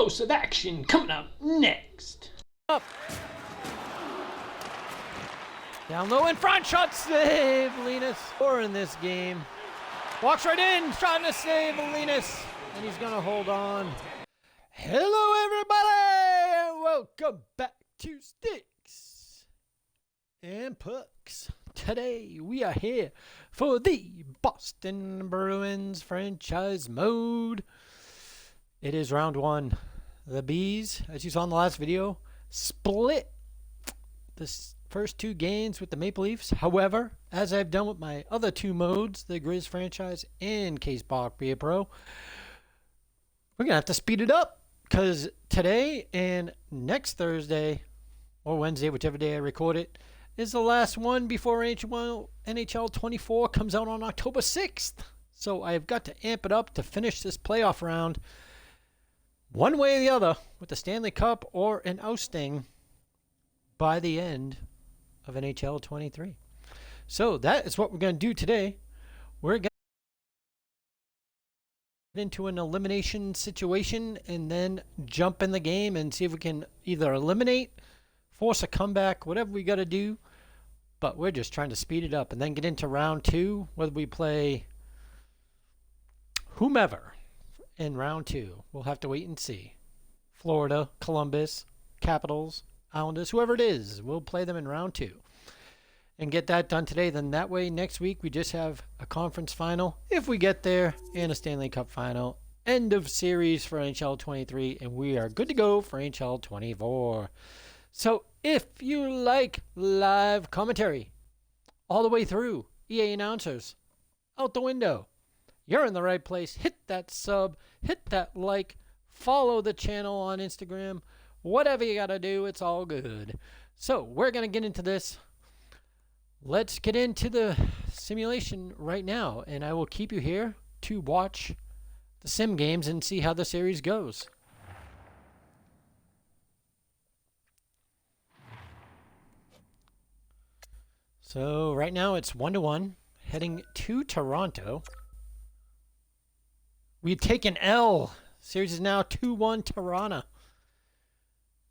explosive action coming up next. Up. Down low in front, shot save. Linus score in this game. Walks right in, trying to save Linus, and he's gonna hold on. Hello, everybody, and welcome back to Stix and Pucks. Today we are here for the Boston Bruins franchise mode. It is round one. The Bees, as you saw in the last video, split the first two games with the Maple Leafs. However, as I've done with my other two modes, the Grizz franchise and Case Bach Be a Pro, we're going to have to speed it up because today and next Thursday or Wednesday, whichever day I record it, is the last one before NHL24 comes out on October 6th. So I've got to amp it up to finish this playoff round one way or the other with the Stanley Cup or an ousting by the end of NHL23. So that is what we're going to do today. We're going to get into an elimination situation and then jump in the game and see if we can either eliminate, force a comeback, whatever we got to do. But we're just trying to speed it up and then get into round two, whether we play whomever in round two. We'll have to wait and see. Florida, Columbus, Capitals, Islanders, whoever it is, we'll play them in round two and get that done today. Then that way next week we just have a conference final if we get there and a Stanley Cup final. End of series for NHL 23 and we are good to go for NHL 24. So if you like live commentary all the way through, EA announcers out the window, you're in the right place. Hit that sub, hit that like, follow the channel on Instagram. Whatever you got to do, it's all good. So we're going to get into this. Let's get into the simulation right now, and I will keep you here to watch the sim games and see how the series goes. So right now it's 1-1, heading to Toronto. We've taken L. Series is now 2-1 Toronto.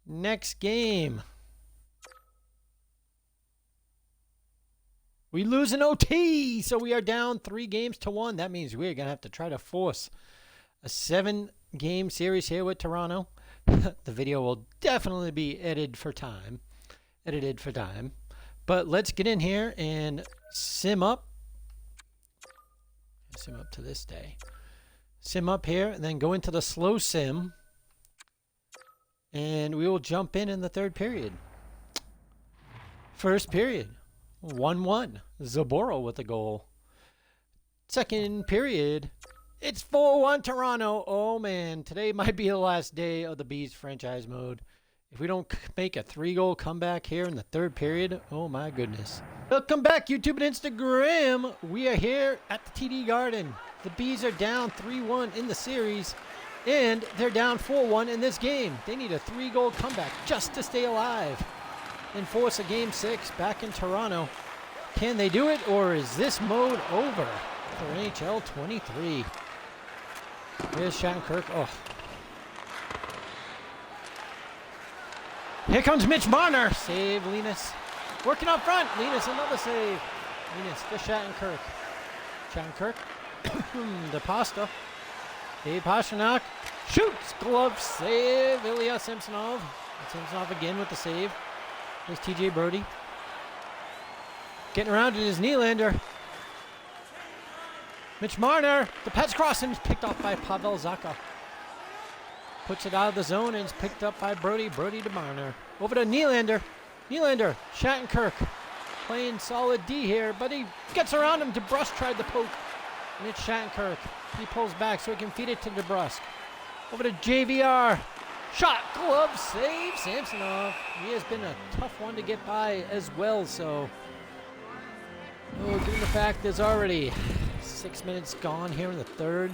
Next game. We lose an OT, so we are down 3-1. That means we're going to have to try to force a 7-game series here with Toronto. The video will definitely be edited for time. But let's get in here and sim up. Sim up to this day. Sim up here and then go into the slow sim. And we will jump in the third period. First period, 1-1. Zaboro with a goal. Second period, it's 4-1 Toronto. Oh man, today might be the last day of the Bees franchise mode. If we don't make a 3-goal comeback here in the third period, oh my goodness. Welcome back, YouTube and Instagram. We are here at the TD Garden. The Bees are down 3-1 in the series, and they're down 4-1 in this game. They need a 3-goal comeback just to stay alive and force a Game 6 back in Toronto. Can they do it, or is this mode over for NHL 23? Here's Shattenkirk. Oh. Here comes Mitch Marner. Save Linus. Working up front. Linus, another save. Linus to Shattenkirk. Shattenkirk. The pasta. Dave Pastrnak. Shoots. Glove save. Ilya Samsonov. Samsonov again with the save. There's TJ Brody. Getting around it is Nylander. Mitch Marner. The pass cross and is picked off by Pavel Zacha. Puts it out of the zone and it's picked up by Brody. Brody to Marner. Over to Nylander. Nylander. Shattenkirk. Playing solid D here, but he gets around him. DeBrusk tried the poke. And it's Shattenkirk. He pulls back so he can feed it to DeBrusk. Over to JVR. Shot, glove, save, Samsonov. He has been a tough one to get by as well, so. Oh, given the fact there's already 6 minutes gone here in the third.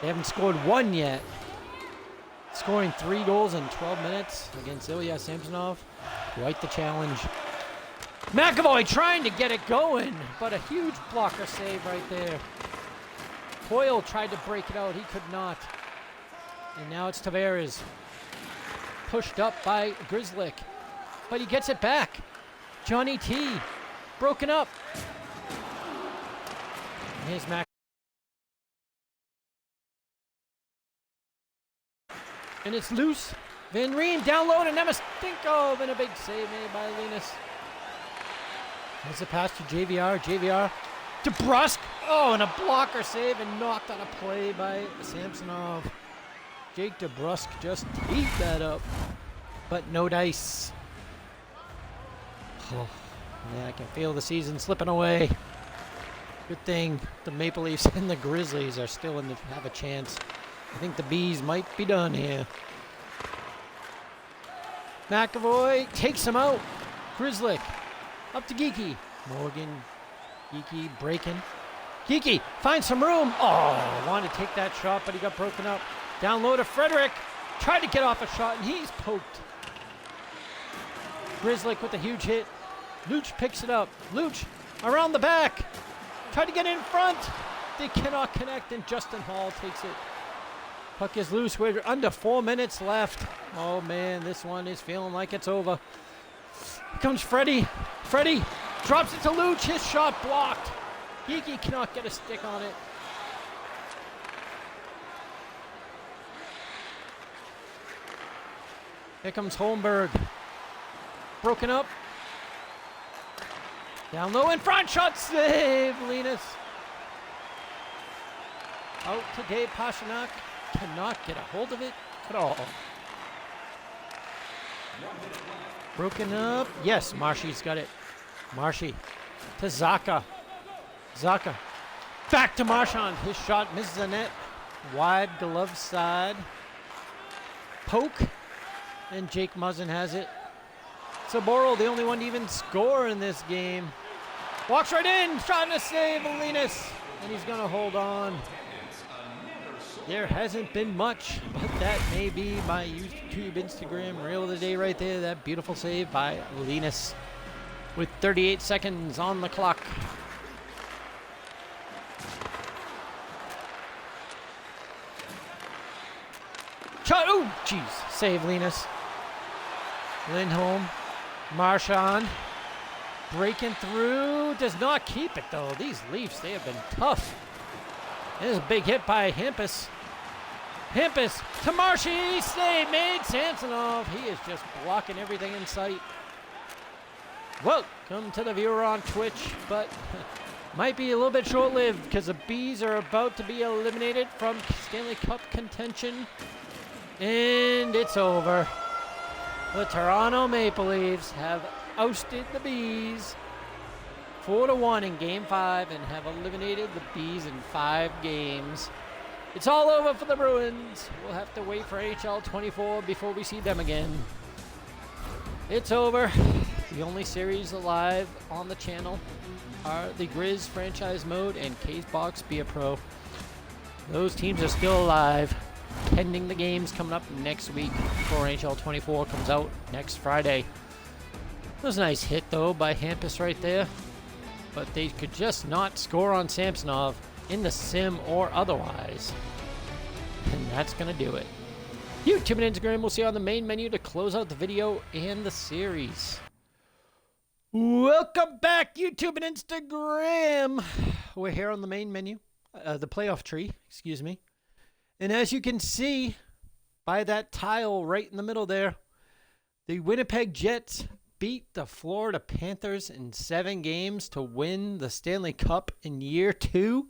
They haven't scored one yet. Scoring 3 goals in 12 minutes against Ilya Samsonov. Quite the challenge. McAvoy trying to get it going, but a huge blocker save right there. Hoyle tried to break it out. He could not. And now it's Tavares. Pushed up by Grizzlick. But he gets it back. Johnny T. Broken up. And here's Mac. And it's loose. Van Reen down low to Nemistenko. And a big save made by Linus. There's a pass to JVR. JVR to Brusk. Oh, and a blocker save and knocked on a play by Samsonov. Jake DeBrusk just teed that up. But no dice. Oh, yeah, I can feel the season slipping away. Good thing the Maple Leafs and the Grizzlies are still have a chance. I think the Bees might be done here. McAvoy takes him out. Grizzlick up to Geeky. Morgan, Geeky breaking. Geeky finds some room. Oh, wanted to take that shot, but he got broken up. Down low to Frederick. Tried to get off a shot, and he's poked. Grizzlick with a huge hit. Luch picks it up. Luch around the back. Tried to get in front. They cannot connect, and Justin Hall takes it. Puck is loose. We're under 4 minutes left. Oh, man, this one is feeling like it's over. Here comes Freddie. Freddie drops it to Luch. His shot blocked. Geeky cannot get a stick on it. Here comes Holmberg. Broken up. Down low in front. Shot save. Linus. Out to Dave Pastrnak. Cannot get a hold of it at all. Broken up. Yes, Marshy's got it. Marshy to Zaka. Zaka. Back to Marchand. His shot misses the net. Wide glove side. Poke. And Jake Muzzin has it. Saboro, the only one to even score in this game. Walks right in, trying to save Linus. And he's going to hold on. There hasn't been much, but that may be my YouTube, Instagram reel of the day right there. That beautiful save by Linus with 38 seconds on the clock. Shot, oh, jeez, save Linus. Lindholm, Marchand, breaking through, does not keep it though. These Leafs, they have been tough. There's a big hit by Hampus. Hampus to Marshy, save made. Samsonov, he is just blocking everything in sight. Welcome to the viewer on Twitch, but might be a little bit short-lived because the Bees are about to be eliminated from Stanley Cup contention. And it's over. The Toronto Maple Leafs have ousted the Bees 4-1 in Game 5 and have eliminated the Bees in 5 games. It's all over for the Bruins. We'll have to wait for NHL24 before we see them again. It's over. The only series alive on the channel are the Grizz Franchise Mode and Case Box Beer Pro. Those teams are still alive, pending the games coming up next week before NHL24 comes out next Friday. That was a nice hit, though, by Hampus right there. But they could just not score on Samsonov in the sim or otherwise. And that's going to do it. YouTube and Instagram, we'll see you on the main menu to close out the video and the series. Welcome back, YouTube and Instagram. We're here on the main menu, the playoff tree, excuse me. And as you can see by that tile right in the middle there, the Winnipeg Jets beat the Florida Panthers in 7 games to win the Stanley Cup in year 2.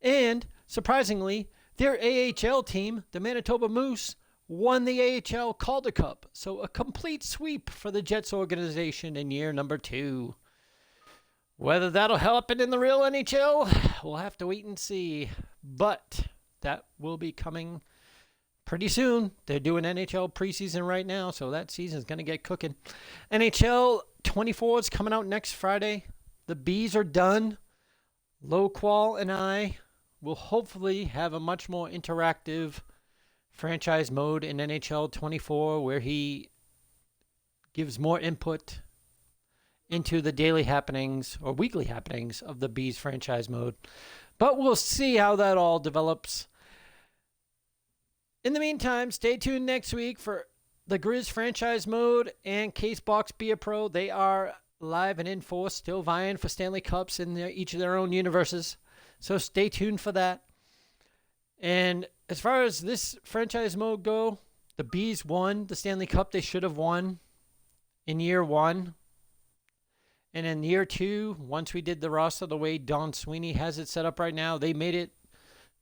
And surprisingly, their AHL team, the Manitoba Moose, won the AHL Calder Cup. So a complete sweep for the Jets organization in year number 2. Whether that'll happen in the real NHL, we'll have to wait and see. But that will be coming pretty soon. They're doing NHL preseason right now, so that season's going to get cooking. NHL 24 is coming out next Friday. The Bees are done. Loqual and I will hopefully have a much more interactive franchise mode in NHL 24 where he gives more input into the daily happenings or weekly happenings of the Bees franchise mode. But we'll see how that all develops. In the meantime, stay tuned next week for the Grizz franchise mode and Casebox Be a Pro. They are live and in force, still vying for Stanley Cups in each of their own universes. So stay tuned for that. And as far as this franchise mode go, the Bees won the Stanley Cup they should have won in year 1. And in year 2, once we did the roster the way Don Sweeney has it set up right now, they made it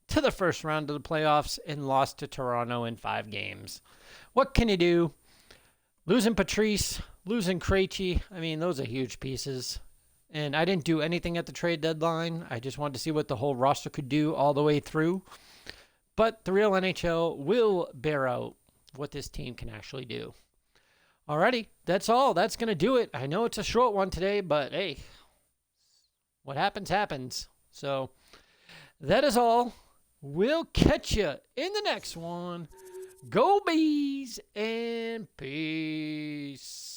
to the first round of the playoffs and lost to Toronto in 5 games. What can you do? Losing Patrice, losing Krejci, I mean, those are huge pieces. And I didn't do anything at the trade deadline. I just wanted to see what the whole roster could do all the way through. But the real NHL will bear out what this team can actually do. Alrighty, that's all. That's going to do it. I know it's a short one today, but hey, what happens, happens. So that is all. We'll catch you in the next one. Go Bees and peace.